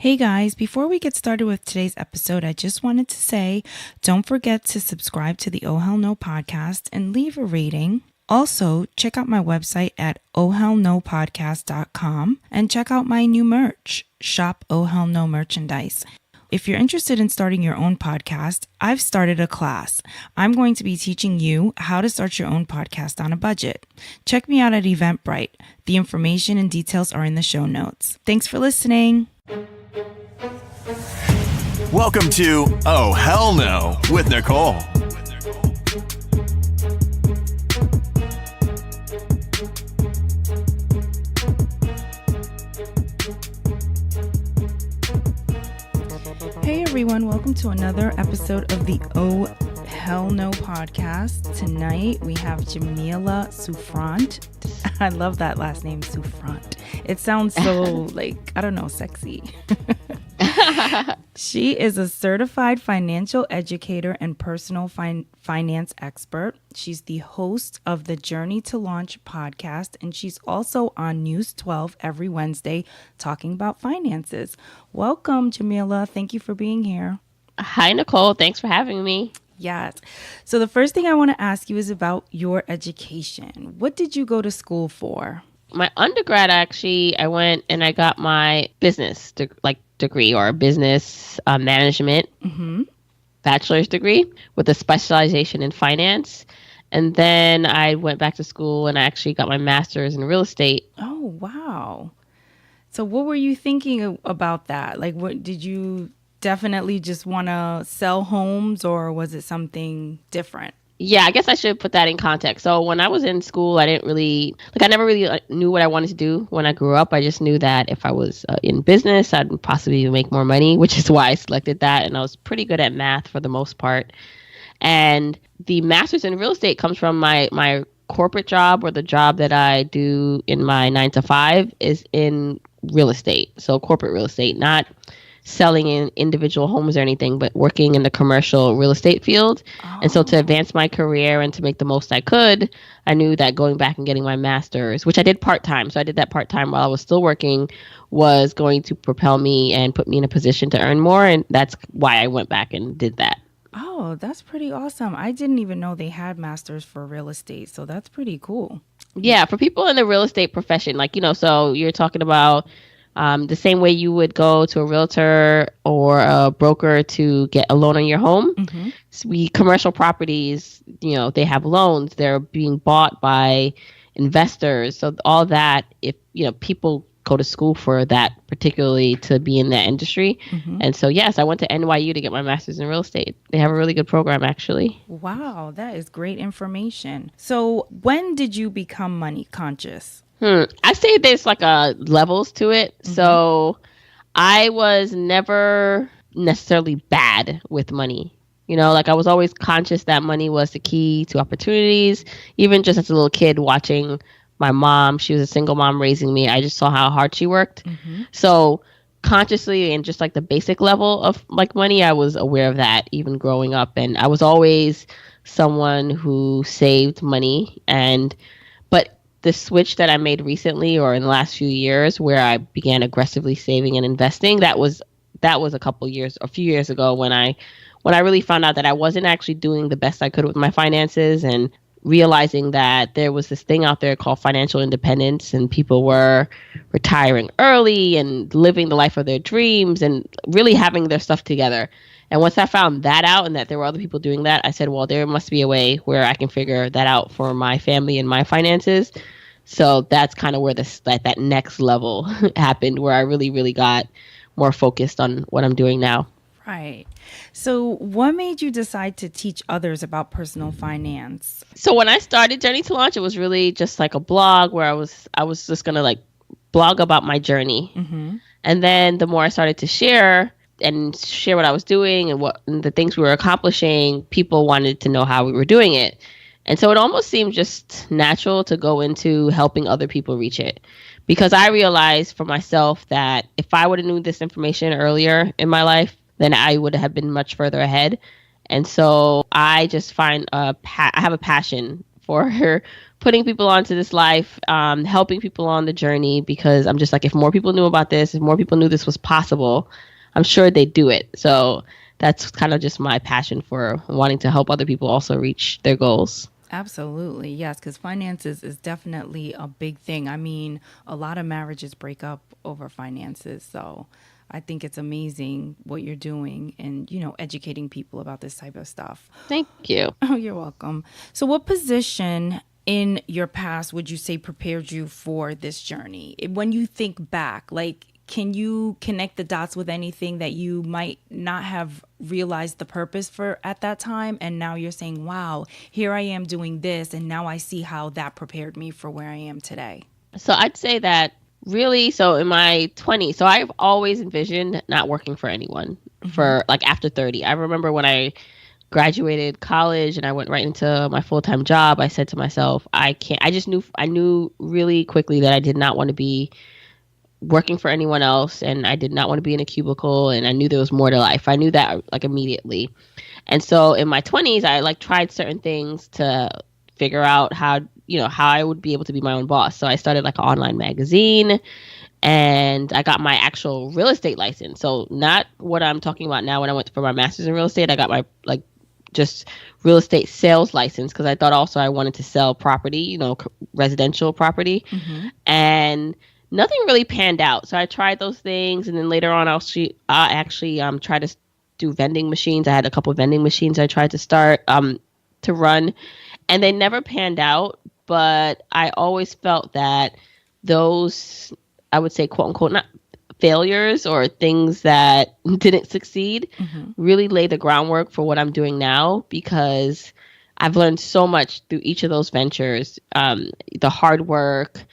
Hey guys, before we get started with today's episode, I just wanted to say don't forget to subscribe to the Oh Hell No podcast and leave a rating. Also, check out my website at ohhellnopodcast.com and check out my new merch, Shop Oh Hell No merchandise. If you're interested in starting your own podcast, I've started a class. I'm going to be teaching you how to start your own podcast on a budget. Check me out at Eventbrite. The information and details are in the show notes. Thanks for listening. Welcome to Oh Hell No with Nicole. Hey everyone, welcome to another episode of the Oh Hell No podcast. Tonight we have Jamila Souffrant. I love that last name, Souffrant. It sounds so sexy. She is a certified financial educator and personal finance expert. She's the host of the Journey to Launch podcast, and she's also on News 12 every Wednesday talking about finances. Welcome, Jamila. Thank you for being here. Hi, Nicole. Thanks for having me. Yes. So the first thing I want to ask you is about your education. What did you go to school for? My undergrad, actually, I went and I got my business degree or business management bachelor's degree with a specialization in finance. And then I went back to school and I actually got my master's in real estate. Oh, wow. So what were you thinking about that? What did you definitely just want to sell homes, or was it something different? Yeah, I guess I should put that in context. So when I was in school, I never really knew what I wanted to do when I grew up. I just knew that if I was in business, I'd possibly make more money, which is why I selected that. And I was pretty good at math for the most part. And the master's in real estate comes from my corporate job, or the job that I do in my 9 to 5 is in real estate. So corporate real estate, not selling in individual homes or anything, but working in the commercial real estate field. Oh. And so to advance my career and to make the most I could, I knew that going back and getting my master's, which I did part-time, so I did that part-time while I was still working, was going to propel me and put me in a position to earn more. And that's why I went back and did that. Oh, that's pretty awesome. I didn't even know they had masters for real estate. So that's pretty cool. Yeah, for people in the real estate profession, so you're talking about the same way you would go to a realtor or a broker to get a loan on your home. Mm-hmm. So commercial properties, they have loans. They're being bought by investors. So all that, if, people go to school for that, particularly to be in that industry. Mm-hmm. And so, yes, I went to NYU to get my master's in real estate. They have a really good program, actually. Wow, that is great information. So when did you become money conscious? I say there's levels to it. Mm-hmm. So I was never necessarily bad with money. I was always conscious that money was the key to opportunities. Even just as a little kid watching my mom, she was a single mom raising me. I just saw how hard she worked. Mm-hmm. So consciously and just the basic level of money, I was aware of that even growing up. And I was always someone who saved money. But the switch that I made recently, or in the last few years, where I began aggressively saving and investing, that was a few years ago when I really found out that I wasn't actually doing the best I could with my finances, and realizing that there was this thing out there called financial independence, and people were retiring early and living the life of their dreams and really having their stuff together. And once I found that out and that there were other people doing that, I said, well, there must be a way where I can figure that out for my family and my finances. So that's kind of where that next level happened, where I really, really got more focused on what I'm doing now. Right. So what made you decide to teach others about personal finance? So when I started Journey to Launch, it was really just a blog where I was just going to blog about my journey. Mm-hmm. And then the more I started to share what I was doing and the things we were accomplishing, people wanted to know how we were doing it. And so it almost seemed just natural to go into helping other people reach it, because I realized for myself that if I would have known this information earlier in my life, then I would have been much further ahead. And so I just find I have a passion for putting people onto this life, helping people on the journey, because I'm just like, if more people knew about this, if more people knew this was possible, I'm sure they'd do it. So that's kind of just my passion for wanting to help other people also reach their goals. Absolutely. Yes, because finances is definitely a big thing. I mean, a lot of marriages break up over finances. So I think it's amazing what you're doing and, educating people about this type of stuff. Thank you. Oh, you're welcome. So what position in your past would you say prepared you for this journey? When you think back, like, can you connect the dots with anything that you might not have realized the purpose for at that time? And now you're saying, wow, here I am doing this. And now I see how that prepared me for where I am today. So I'd say that really, so in my 20s, so I've always envisioned not working for anyone for like after 30. I remember when I graduated college and I went right into my full-time job, I said to myself, I knew really quickly that I did not want to be working for anyone else, and I did not want to be in a cubicle, and I knew there was more to life. I knew that like immediately. And so in my 20s, I like tried certain things to figure out how I would be able to be my own boss. So I started like an online magazine, and I got my actual real estate license. So not what I'm talking about now when I went for my master's in real estate. I got my like just real estate sales license because I thought also I wanted to sell property, residential property. And nothing really panned out. So I tried those things, and then later on, I actually try to do vending machines. I had a couple of vending machines I tried to start to run, and they never panned out. But I always felt that those, I would say, quote unquote, not failures or things that didn't succeed, really lay the groundwork for what I'm doing now, because I've learned so much through each of those ventures. The hard work,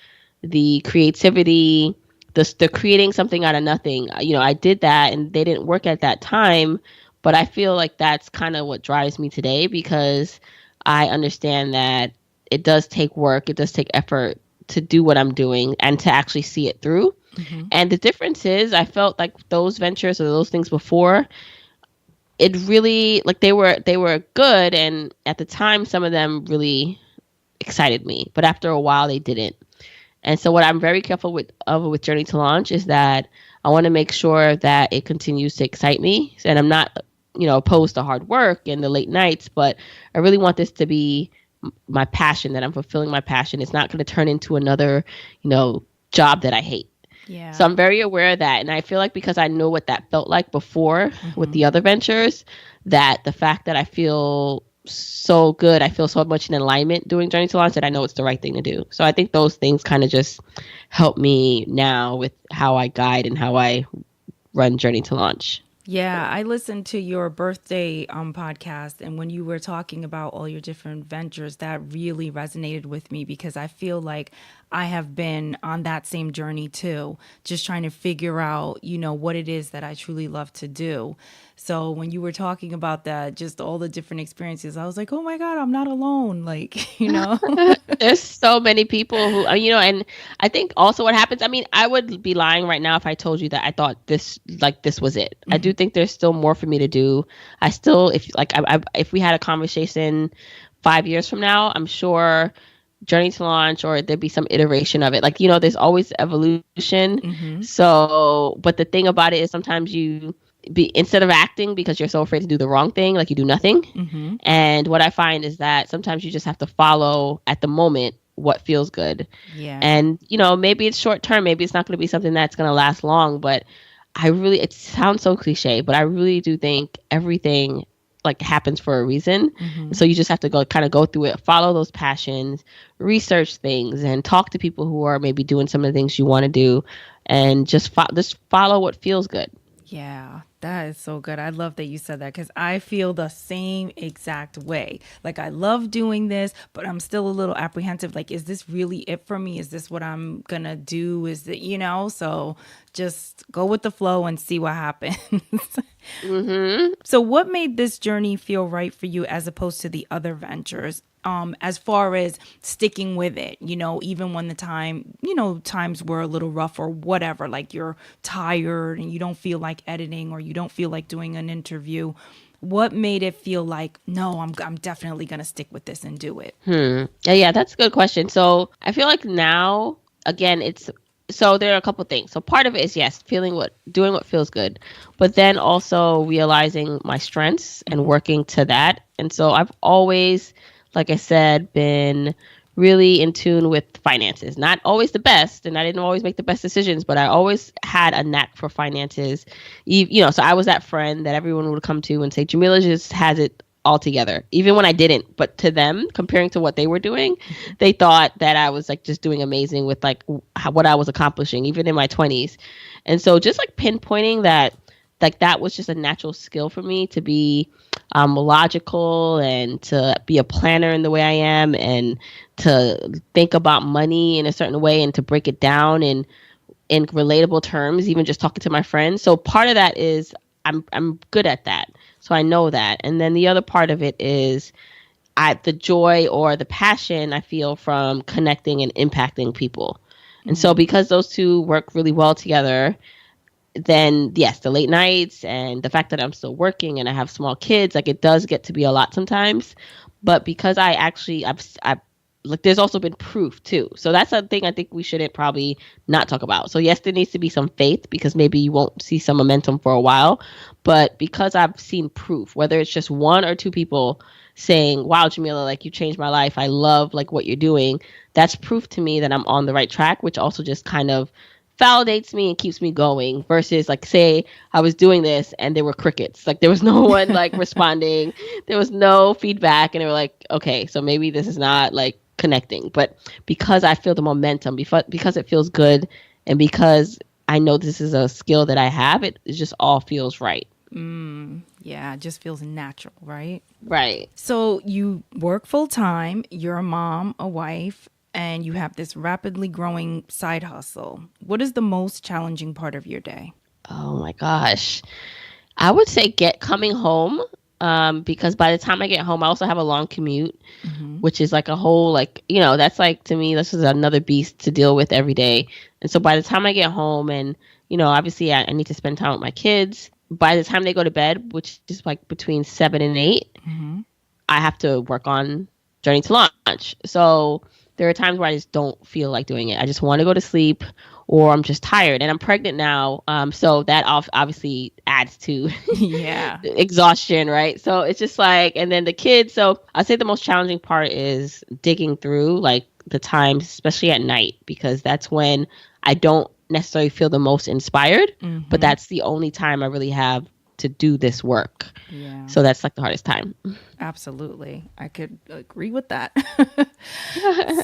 the creativity, the creating something out of nothing. I did that and they didn't work at that time, but I feel like that's kind of what drives me today, because I understand that it does take work, it does take effort to do what I'm doing and to actually see it through. And the difference is, I felt like those ventures or those things before, it really, like, they were good, and at the time some of them really excited me, but after a while they didn't. And so what I'm very careful with Journey to Launch is that I want to make sure that it continues to excite me. And I'm not, opposed to hard work and the late nights, but I really want this to be my passion, that I'm fulfilling my passion. It's not going to turn into another, job that I hate. Yeah. So I'm very aware of that. And I feel like because I know what that felt like before with the other ventures, that the fact that I feel so good, I feel so much in alignment doing Journey to Launch, that I know it's the right thing to do. So I think those things kind of just help me now with how I guide and how I run Journey to Launch. Yeah, I listened to your birthday podcast, and when you were talking about all your different ventures, that really resonated with me, because I feel like I have been on that same journey too, just trying to figure out, what it is that I truly love to do. So when you were talking about that, just all the different experiences, I was like, oh my God, I'm not alone. Like, There's so many people who, and I think also what happens, I would be lying right now if I told you that I thought this was it. I do think there's still more for me to do. I still, if we had a conversation 5 years from now, I'm sure Journey to Launch, or there'd be some iteration of it. Like, there's always evolution. So, but the thing about it is sometimes instead of acting because you're so afraid to do the wrong thing, like, you do nothing. And what I find is that sometimes you just have to follow at the moment what feels good. Yeah. And, maybe it's short term, maybe it's not going to be something that's going to last long, but it sounds so cliche, but I really do think everything like happens for a reason. So you just have to go through it, follow those passions, research things, and talk to people who are maybe doing some of the things you want to do, and just follow what feels good. Yeah, that is so good. I love that you said that, because I feel the same exact way. Like, I love doing this, but I'm still a little apprehensive. Like, is this really it for me? Is this what I'm going to do? Is it, so just go with the flow and see what happens. So what made this journey feel right for you as opposed to the other ventures? as far as sticking with it, even when times were a little rough or whatever, like you're tired and you don't feel like editing or you don't feel like doing an interview. What made it feel like, no, I'm definitely going to stick with this and do it? Yeah, that's a good question. So I feel like now, again, so there are a couple things. So part of it is, yes, doing what feels good, but then also realizing my strengths and working to that. And so I've always, like I said, been really in tune with finances. Not always the best, and I didn't always make the best decisions, but I always had a knack for finances. So I was that friend that everyone would come to and say, Jamila just has it all together, even when I didn't. But to them, comparing to what they were doing, they thought that I was like just doing amazing with like what I was accomplishing, even in my 20s. And so just like pinpointing that, like that was just a natural skill for me to be logical and to be a planner in the way I am, and to think about money in a certain way and to break it down in relatable terms, even just talking to my friends. So part of that is I'm good at that. So I know that. And then the other part of it is the joy or the passion I feel from connecting and impacting people. And so because those two work really well together, then yes, the late nights and the fact that I'm still working and I have small kids, like it does get to be a lot sometimes. But because I've like there's also been proof too. So that's a thing I think we shouldn't probably not talk about. So yes, there needs to be some faith because maybe you won't see some momentum for a while. But because I've seen proof, whether it's just one or two people saying, wow, Jamila, like you changed my life. I love like what you're doing. That's proof to me that I'm on the right track, which also just kind of validates me and keeps me going, versus like say I was doing this and there were crickets, like there was no one like responding, there was no feedback, and they were like, okay, so maybe this is not like connecting. But because I feel the momentum, because it feels good, and because I know this is a skill that I have, it just all feels right. Yeah, it just feels natural, right? Right. So you work full time, you're a mom, a wife, and you have this rapidly growing side hustle. What is the most challenging part of your day? Oh my gosh. I would say coming home, because by the time I get home, I also have a long commute, which is like a whole, like, that's like, to me, this is another beast to deal with every day. And so by the time I get home and, obviously I need to spend time with my kids. By the time they go to bed, which is like between 7 and 8, I have to work on Journey to Launch. So there are times where I just don't feel like doing it. I just want to go to sleep, or I'm just tired, and I'm pregnant now. So that obviously adds to Yeah. exhaustion, right? So it's just like, and then the kids. So I'd say the most challenging part is digging through like the times, especially at night, because that's when I don't necessarily feel the most inspired, but that's the only time I really have to do this work. Yeah. So that's like the hardest time. Absolutely. I could agree with that.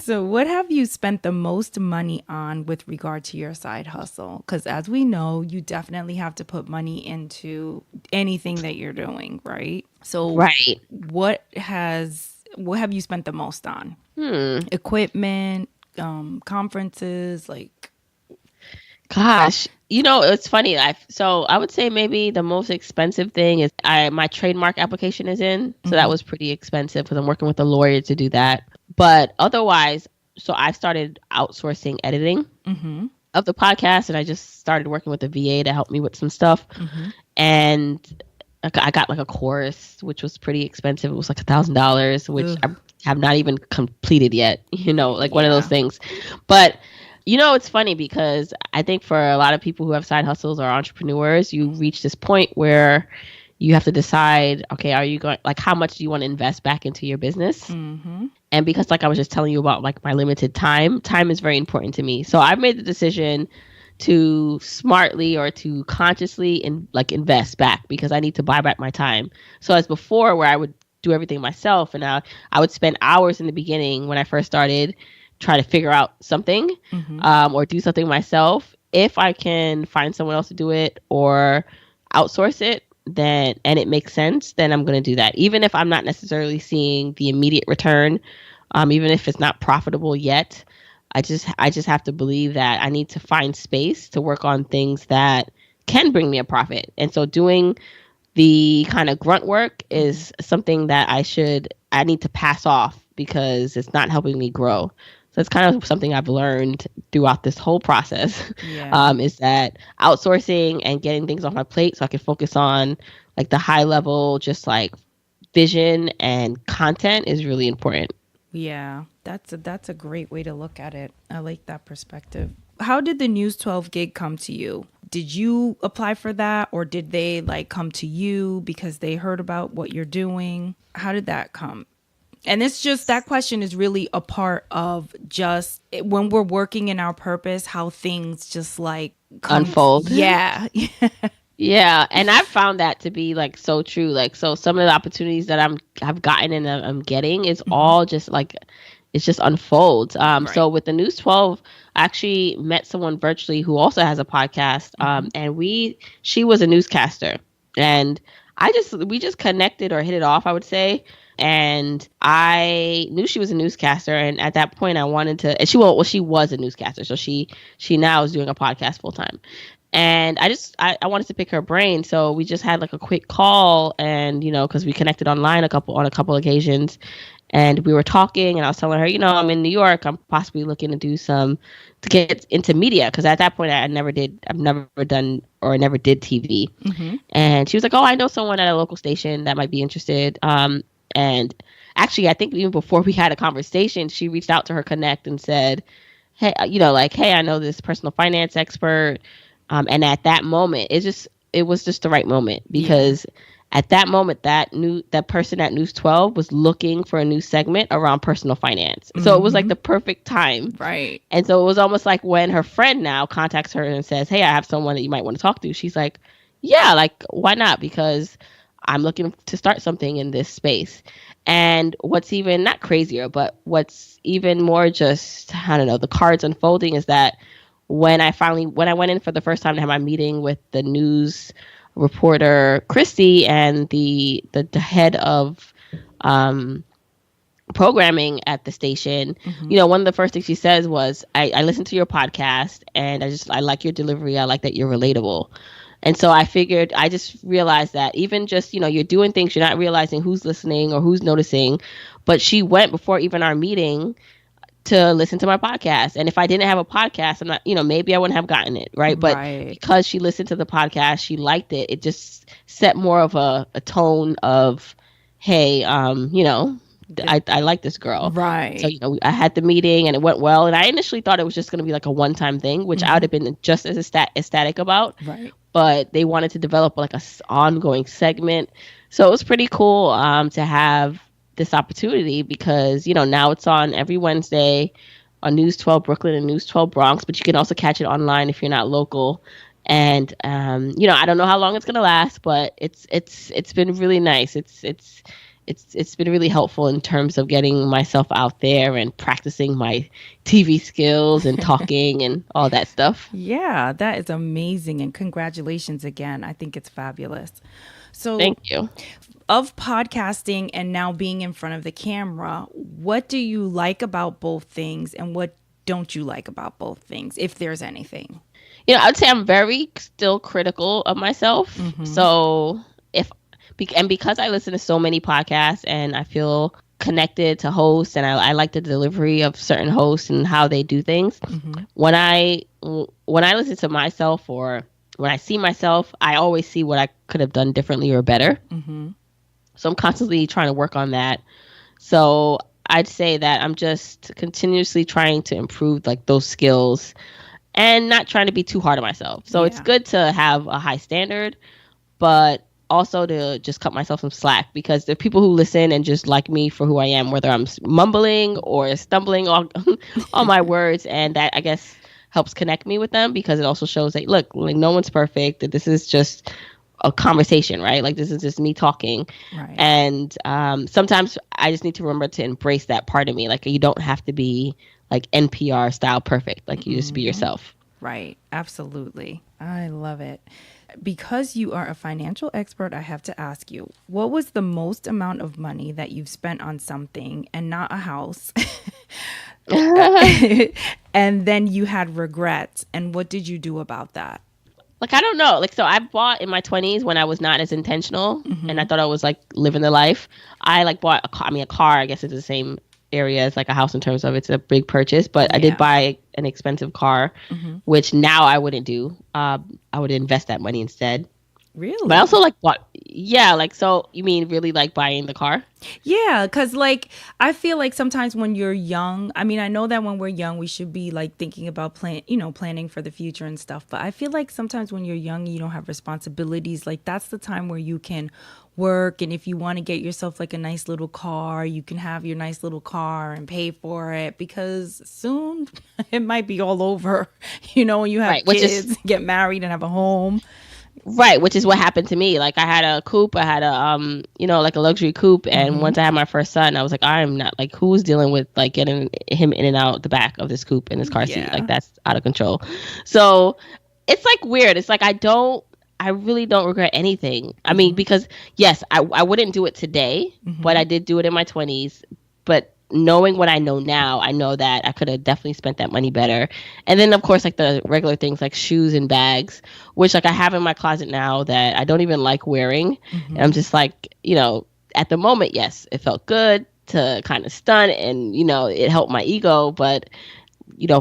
So what have you spent the most money on with regard to your side hustle? Because as we know, you definitely have to put money into anything that you're doing, right? So Right. what have you spent the most on? Equipment, conferences, like... Gosh, it's funny. I would say maybe the most expensive thing is my trademark application is in. So that was pretty expensive because I'm working with a lawyer to do that. But otherwise, so I started outsourcing editing of the podcast, and I just started working with a VA to help me with some stuff. And I got like a course, which was pretty expensive. It was like $1,000, which I have not even completed yet, like one of those things. But it's funny because I think for a lot of people who have side hustles or entrepreneurs, you reach this point where you have to decide, okay, are you going, like, how much do you want to invest back into your business? And because, like I was just telling you about, like, my limited time is very important to me. So I've made the decision to smartly or to consciously invest back, because I need to buy back my time. So as before, where I would do everything myself, and I would spend hours in the beginning when I first started, try to figure out something or do something myself. If I can find someone else to do it or outsource it, and it makes sense, then I'm going to do that. Even if I'm not necessarily seeing the immediate return, even if it's not profitable yet, I just have to believe that I need to find space to work on things that can bring me a profit. And so doing the kind of grunt work is something that I need to pass off because it's not helping me grow. So it's kind of something I've learned throughout this whole process, Yeah. is that outsourcing and getting things off my plate so I can focus on like the high level, just like vision and content is really important. Yeah, that's a great way to look at it. I like that perspective. How did the News 12 gig come to you? Did you apply for that, or did they like come to you because they heard about what you're doing? How did that come? And it's just that question is really a part of just when we're working in our purpose, how things just like come. Unfold. Yeah. Yeah, and I've found that to be like so true. Like, so some of the opportunities that I've gotten and I'm getting is all just like it's just unfolds. So with the News 12, I actually met someone virtually who also has a podcast. And she was a newscaster, and we just connected or hit it off, I would say. And I knew she was a newscaster, and at that point I wanted to, and she was a newscaster, so she now is doing a podcast full time. And I wanted to pick her brain, so we just had like a quick call, and because we connected online on a couple occasions, and we were talking, and I was telling her, I'm in New York, I'm possibly looking to get into media, because at that point I've never did TV. And she was like, oh, I know someone at a local station that might be interested. And actually, I think even before we had a conversation, she reached out to her connect and said, hey, hey, I know this personal finance expert. And at that moment, it was just the right moment, because at that moment, that person at News 12 was looking for a new segment around personal finance. So it was like the perfect time. Right. And so it was almost like when her friend now contacts her and says, hey, I have someone that you might want to talk to. She's like, yeah, like, why not? Because I'm looking to start something in this space. And what's even not crazier, but what's even more just, I don't know, the cards unfolding is that when I went in for the first time to have my meeting with the news reporter, Christy, and the head of programming at the station, one of the first things she says was, I listened to your podcast, and I like your delivery. I like that you're relatable. And so I just realized that even just, you're doing things, you're not realizing who's listening or who's noticing. But she went before even our meeting to listen to my podcast. And if I didn't have a podcast, I'm not, maybe I wouldn't have gotten it. Right. But because she listened to the podcast, she liked it. It just set more of a tone of, hey, I like this girl. Right. So, I had the meeting and it went well. And I initially thought it was just going to be like a one-time thing, which I would have been just as ecstatic about. Right. But they wanted to develop like a ongoing segment. So it was pretty cool to have this opportunity, because, now it's on every Wednesday on News 12 Brooklyn and News 12 Bronx, but you can also catch it online if you're not local. And, I don't know how long it's going to last, but it's been really nice. It's been really helpful in terms of getting myself out there and practicing my TV skills and talking and all that stuff. Yeah, that is amazing. And congratulations again. I think it's fabulous. So thank you. Of podcasting and now being in front of the camera, what do you like about both things, and what don't you like about both things, if there's anything? I would say I'm very still critical of myself. So because I listen to so many podcasts and I feel connected to hosts, and I like the delivery of certain hosts and how they do things. When I listen to myself, or when I see myself, I always see what I could have done differently or better. So I'm constantly trying to work on that. So I'd say that I'm just continuously trying to improve like those skills and not trying to be too hard on myself. So it's good to have a high standard, but also to just cut myself some slack, because there are people who listen and just like me for who I am, whether I'm mumbling or stumbling on my words. And that, I guess, helps connect me with them, because it also shows that, look, like, no one's perfect, that this is just a conversation, right? Like, this is just me talking. Right. And sometimes I just need to remember to embrace that part of me. Like, you don't have to be like NPR style perfect. Like, you just be yourself. Right. Absolutely. I love it. Because you are a financial expert, I have to ask you, what was the most amount of money that you've spent on something, and not a house? And then you had regrets, and what did you do about that? Like, I don't know. Like, so I bought in my 20s when I was not as intentional, and I thought I was like living the life. I like bought a car. I guess it's the same area as like a house in terms of it's a big purchase, but I did buy an expensive car, which now I wouldn't do. I would invest that money instead. Really? But I also like bought, yeah, like, so you mean really like buying the car? Yeah, because like I feel like sometimes when you're young, I mean, I know that when we're young, we should be like thinking about planning for the future and stuff. But I feel like sometimes when you're young, you don't have responsibilities. Like that's the time where you can work. And if you want to get yourself like a nice little car, you can have your nice little car and pay for it because soon it might be all over, when you have kids, get married and have a home. Right, which is what happened to me. Like I had a coupe, I had a like a luxury coupe, and once I had my first son, I was like, I'm not like who's dealing with like getting him in and out the back of this coupe in his car seat. Like that's out of control. So it's like weird. It's like I really don't regret anything. I mean, because yes, I wouldn't do it today, but I did do it in my 20s. But knowing what I know now, I know that I could have definitely spent that money better. And then of course like the regular things like shoes and bags, which like I have in my closet now that I don't even like wearing. And I'm just like, at the moment, yes, it felt good to kind of stunt and it helped my ego, but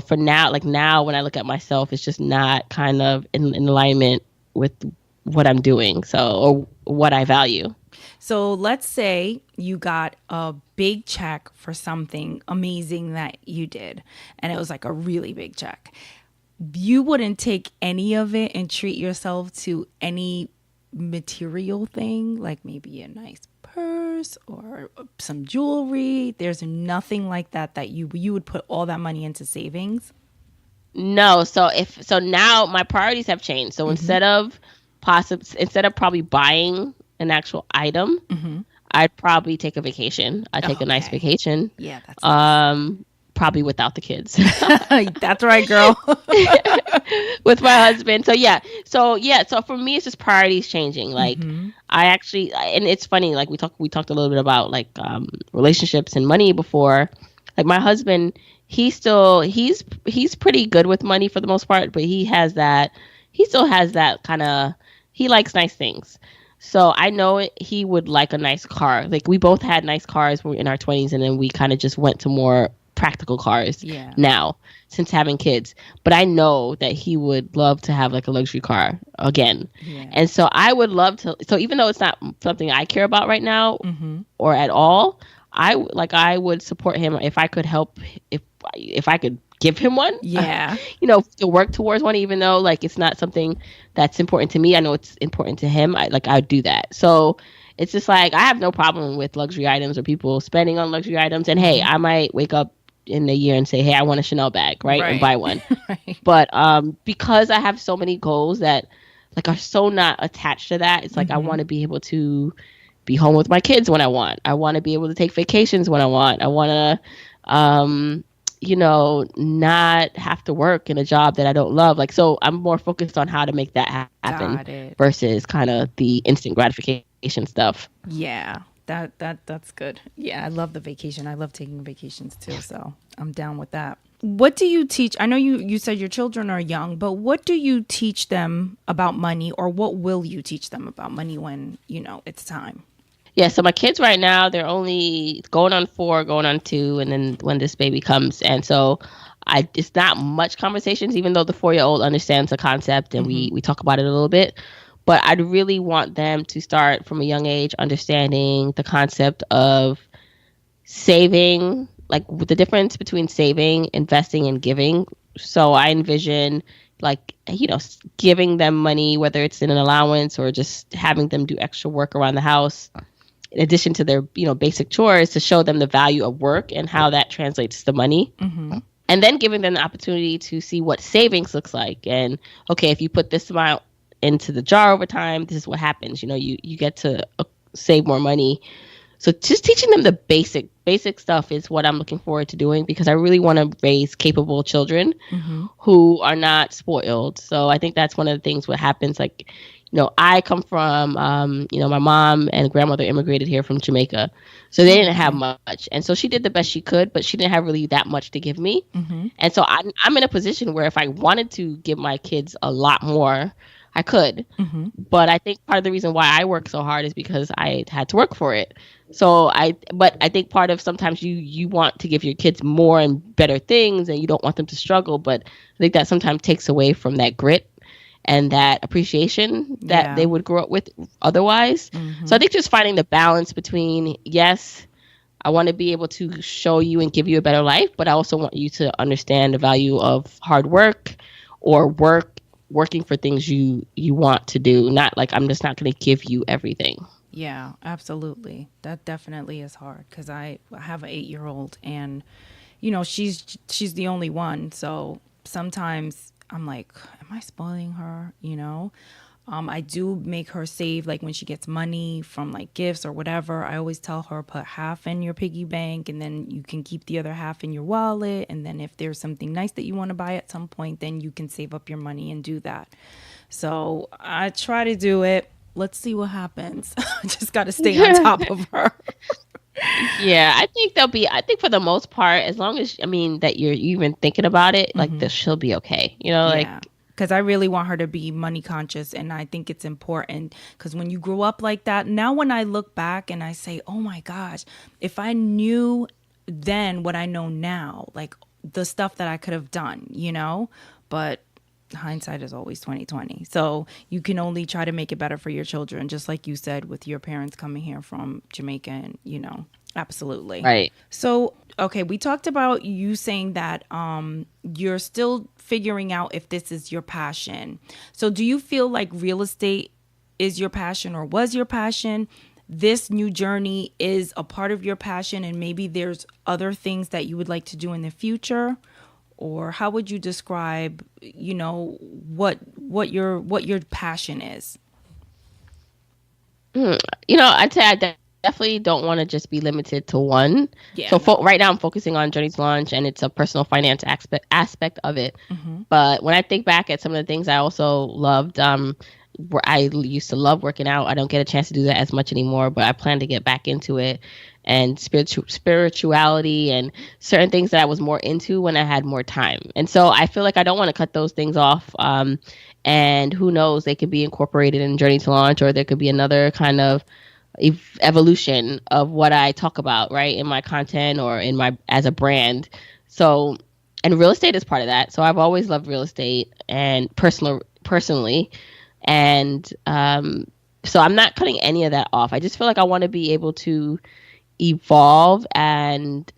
for now, like now when I look at myself, it's just not kind of in alignment with what I'm doing, or what I value. So let's say you got a big check for something amazing that you did, and it was like a really big check. You wouldn't take any of it and treat yourself to any material thing, like maybe a nice purse or some jewelry. There's nothing like that you would put all that money into savings. No, so now my priorities have changed. So instead of probably buying an actual item, I'd probably take a vacation. I'd take a nice vacation. Yeah, that's nice. Probably without the kids. That's right, girl. With my husband. So for me, it's just priorities changing. Like I actually, and it's funny. Like we talked a little bit about like relationships and money before. Like my husband, he's pretty good with money for the most part, but he still has that kind of, he likes nice things. So I know he would like a nice car. Like we both had nice cars when we were in our 20s, and then we kind of just went to more practical cars now since having kids. But I know that he would love to have like a luxury car again. Yeah. And so I would love to. So even though it's not something I care about right now or at all, I would support him if I could help, if I could give him one, to work towards one, even though like it's not something that's important to me. I know it's important to him. I'd do that. So it's just like I have no problem with luxury items or people spending on luxury items. And hey, I might wake up in a year and say, hey, I want a Chanel bag, right? And buy one. Right. But because I have so many goals that like are so not attached to that, it's like I want to be able to be home with my kids when I want. I want to be able to take vacations when I want. I want to not have to work in a job that I don't love. Like, so I'm more focused on how to make that happen versus kind of the instant gratification stuff. Yeah, that's good. Yeah, I love the vacation. I love taking vacations too, so I'm down with that. What do you teach? I know you said your children are young, but what do you teach them about money, or what will you teach them about money when, it's time? Yeah, so my kids right now, they're only going on 4, going on 2, and then when this baby comes. And so it's not much conversations, even though the 4-year-old understands the concept and we talk about it a little bit. But I'd really want them to start from a young age understanding the concept of saving, like the difference between saving, investing, and giving. So I envision like, giving them money, whether it's in an allowance or just having them do extra work around the house, in addition to their, basic chores, to show them the value of work and how that translates to money. And then giving them the opportunity to see what savings looks like. And, okay, if you put this amount into the jar over time, this is what happens. You get to save more money. So just teaching them the basic stuff is what I'm looking forward to doing, because I really want to raise capable children who are not spoiled. So I think that's one of the things what happens. Like, I come from, my mom and grandmother immigrated here from Jamaica. So they didn't have much. And so she did the best she could, but she didn't have really that much to give me. And so I'm in a position where if I wanted to give my kids a lot more, I could. Mm-hmm. But I think part of the reason why I work so hard is because I had to work for it. But I think part of sometimes you want to give your kids more and better things, and you don't want them to struggle. But I think that sometimes takes away from that grit and that appreciation that Yeah. they would grow up with otherwise. Mm-hmm. So I think just finding the balance between, yes, I want to be able to show you and give you a better life, but I also want you to understand the value of hard work or working for things you want to do. Not like I'm just not going to give you everything. Yeah, absolutely. That definitely is hard because I have an 8-year-old, and she's the only one. So sometimes I'm like, am I spoiling her? I do make her save, like when she gets money from like gifts or whatever. I always tell her, put half in your piggy bank and then you can keep the other half in your wallet. And then if there's something nice that you want to buy at some point, then you can save up your money and do that. So I try to do it. Let's see what happens. I just got to stay on top of her. Yeah, I think for the most part, as long as, I mean, that you're even thinking about it, like this, she'll be okay. Like, Yeah. Because I really want her to be money conscious. And I think it's important because when you grow up like that, now when I look back and I say, oh my gosh, if I knew then what I know now, like the stuff that I could have done. But hindsight is always 2020. So you can only try to make it better for your children, just like you said with your parents coming here from Jamaica and. Absolutely. right. So, okay, we talked about you saying that you're still figuring out if this is your passion. So, do you feel like real estate is your passion or was your passion? This new journey is a part of your passion, and maybe there's other things that you would like to do in the future? Or how would you describe, what your passion is? I'd say definitely don't want to just be limited to one. Yeah. So right now I'm focusing on Journey to Launch, and it's a personal finance aspect of it. But when I think back at some of the things I also loved, where I used to love working out. I don't get a chance to do that as much anymore, but I plan to get back into it. And spirituality and certain things that I was more into when I had more time. And so I feel like I don't want to cut those things off. And who knows, they could be incorporated in Journey to Launch, or there could be another kind of evolution of what I talk about, right, in my content or in my as a brand. So, and real estate is part of that. So I've always loved real estate and personally, and so I'm not cutting any of that off. I just feel like I want to be able to evolve, and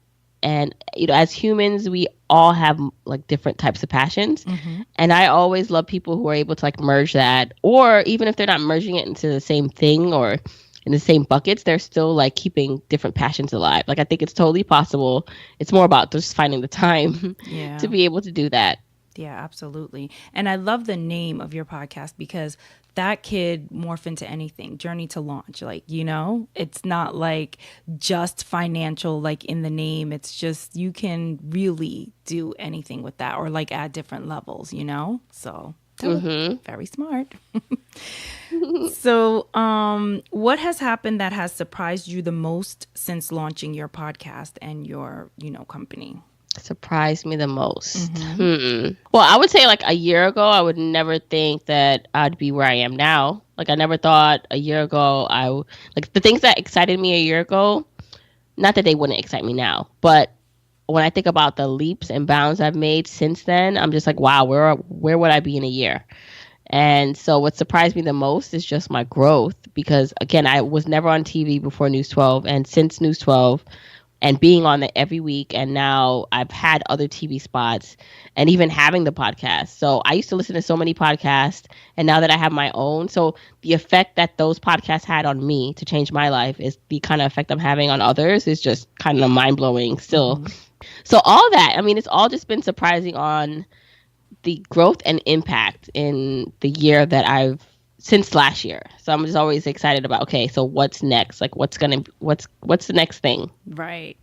as humans we all have like different types of passions, and I always love people who are able to like merge that, or even if they're not merging it into the same thing or in the same buckets, they're still like keeping different passions alive. Like I think it's totally possible. It's more about just finding the time to be able to do that. Yeah, absolutely. And I love the name of your podcast because that could morph into anything. Journey to Launch, it's not like just financial, like in the name. It's just you can really do anything with that, or like add different levels. So that was very smart. So, what has happened that has surprised you the most since launching your podcast and your, company? Surprised me the most. Well, I would say like a year ago, I would never think that I'd be where I am now. Like I never thought a year ago like the things that excited me a year ago, not that they wouldn't excite me now, but when I think about the leaps and bounds I've made since then, I'm just like, wow, where would I be in a year? And so what surprised me the most is just my growth, because again, I was never on TV before News 12, and since News 12 and being on it every week, and now I've had other TV spots and even having the podcast. So I used to listen to so many podcasts, and now that I have my own, so the effect that those podcasts had on me to change my life is the kind of effect I'm having on others is just kind of mind-blowing still. So all that, I mean, it's all just been surprising on the growth and impact in the year that I've since last year. So I'm just always excited about, okay, so what's next? Like what's the next thing? Right.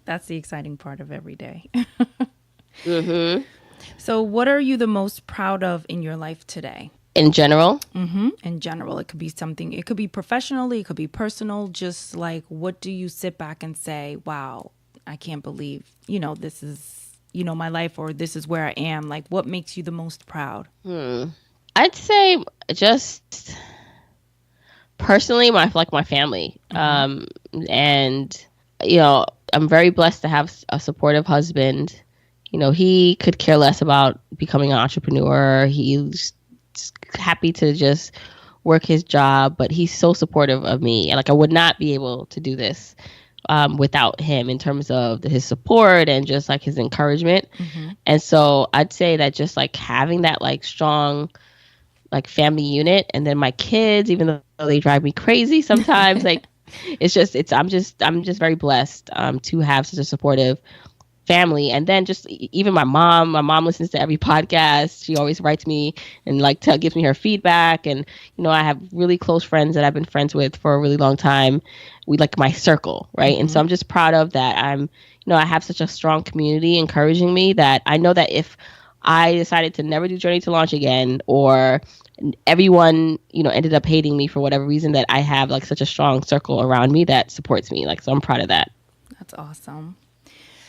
That's the exciting part of every day. So what are you the most proud of in your life today? In general? In general, it could be something, it could be professionally, it could be personal. Just like, what do you sit back and say, wow, I can't believe, this is, my life, or this is where I am. Like, what makes you the most proud? I'd say just personally, my family, and I'm very blessed to have a supportive husband. He could care less about becoming an entrepreneur. He's just happy to just work his job, but he's so supportive of me. And like, I would not be able to do this without him in terms of his support and just like his encouragement. And so I'd say that just like having that like strong like family unit, and then my kids, even though they drive me crazy sometimes, like I'm just very blessed to have such a supportive family. And then just even my mom listens to every podcast. She always writes me and like gives me her feedback. And I have really close friends that I've been friends with for a really long time. We like my circle, right? And so I'm just proud of that. I have such a strong community encouraging me that I know that if I decided to never do Journey to Launch again, or everyone ended up hating me for whatever reason, that I have like such a strong circle around me that supports me. Like, so I'm proud of that. That's awesome.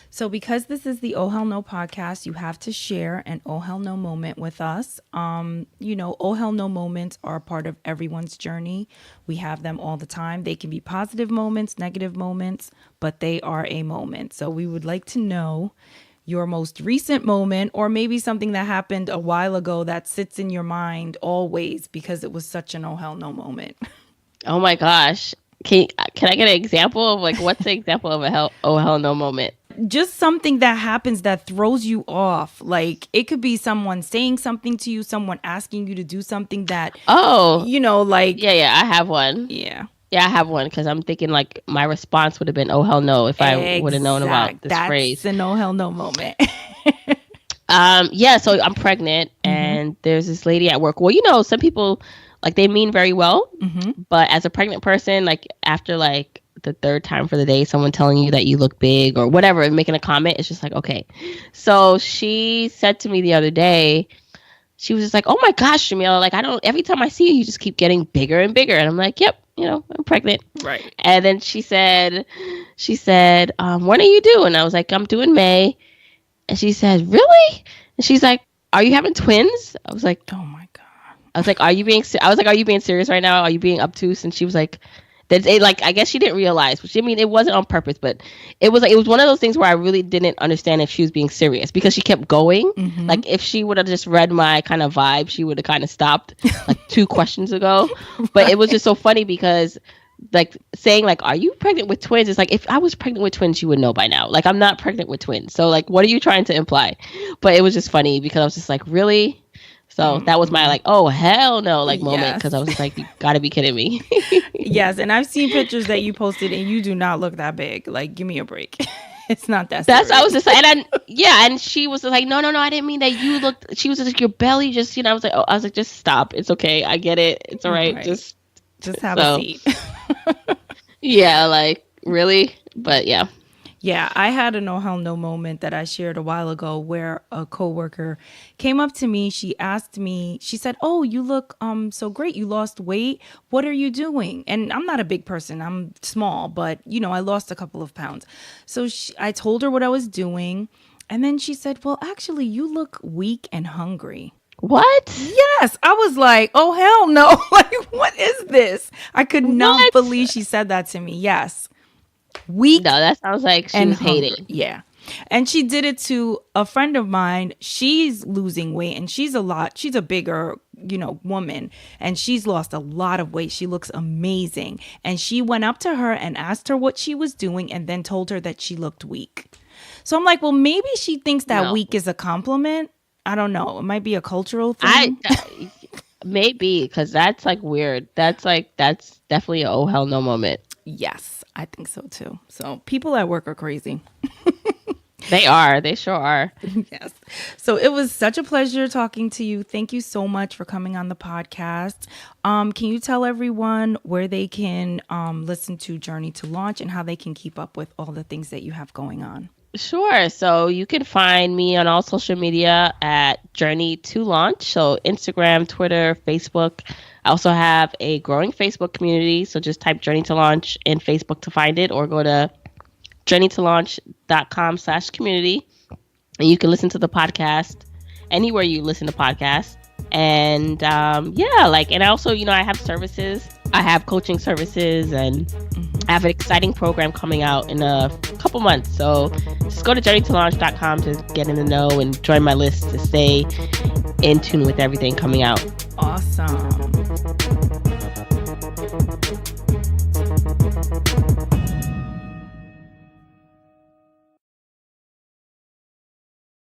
So because this is the Oh Hell No podcast, you have to share an Oh Hell No moment with us. Oh Hell No moments are part of everyone's journey. We have them all the time. They can be positive moments, negative moments, but they are a moment. So we would like to know your most recent moment, or maybe something that happened a while ago that sits in your mind always because it was such an Oh Hell No moment. Oh my gosh. Can I get an example of like, what's the example of a oh hell no moment? Just something that happens that throws you off. Like, it could be someone saying something to you, someone asking you to do something that, like. Yeah, I have one. Yeah. Yeah, I have one, because I'm thinking like my response would have been, oh hell no, if I would have known about this phrase. That's an oh hell no moment. Yeah, so I'm pregnant, and there's this lady at work. Well, some people, like, they mean very well, but as a pregnant person, like, after like the third time for the day, someone telling you that you look big or whatever and making a comment, it's just like, okay. So she said to me the other day, she was just like, oh my gosh, Jamila, like, every time I see you, you just keep getting bigger and bigger. And I'm like, yep, I'm pregnant. Right. And then she said, when are you due? And I was like, I'm due in May. And she said, really? And she's like, are you having twins? I was like, oh my God. I was like, are you being serious right now? Are you being obtuse? And she was like, I guess she didn't realize. It wasn't on purpose, but it was one of those things where I really didn't understand if she was being serious, because she kept going. Like, if she would have just read my kind of vibe, she would have kind of stopped like 2 questions ago. But it was just so funny because, like, saying like, are you pregnant with twins? It's like, if I was pregnant with twins, you would know by now. Like, I'm not pregnant with twins. So like, what are you trying to imply? But it was just funny because I was just like, really? So that was my like, oh hell no, like moment, because I was just like, you gotta be kidding me. Yes, and I've seen pictures that you posted, and you do not look that big. Like, give me a break. It's not that. That's I was just like, and she was like, no, I didn't mean that you looked. She was just like, your belly just, I was like, just stop. It's okay, I get it. It's all right. Just have a seat. Yeah, like, really, but yeah. Yeah, I had an oh hell no moment that I shared a while ago where a coworker came up to me. She asked me, she said, oh, you look so great. You lost weight. What are you doing? And I'm not a big person. I'm small, but, I lost a couple of pounds. So I told her what I was doing. And then she said, well, actually, you look weak and hungry. What? Yes. I was like, oh, hell no. Like, what is this? I could not believe she said that to me. Yes. Weak. No, that sounds like she was hating. Yeah. And she did it to a friend of mine. She's losing weight, and she's a bigger, woman, and she's lost a lot of weight. She looks amazing. And she went up to her and asked her what she was doing, and then told her that she looked weak. So I'm like, well, maybe she thinks that weak is a compliment. I don't know. It might be a cultural thing. Maybe, because that's like weird. That's definitely a oh hell no moment. Yes, I think so too. So people at work are crazy. They are. They sure are. Yes. So it was such a pleasure talking to you. Thank you so much for coming on the podcast. Can you tell everyone where they can listen to Journey to Launch and how they can keep up with all the things that you have going on? Sure. So you can find me on all social media at Journey to Launch. So Instagram, Twitter, Facebook. I also have a growing Facebook community. So just type Journey to Launch in Facebook to find it, or go to journeytolaunch.com/community. And you can listen to the podcast anywhere you listen to podcasts. And yeah, like, and also, you know, I have services. I have coaching services, and I have an exciting program coming out in a couple months. So just go to journeytolaunch.com to get in the know and join my list to stay in tune with everything coming out. Awesome.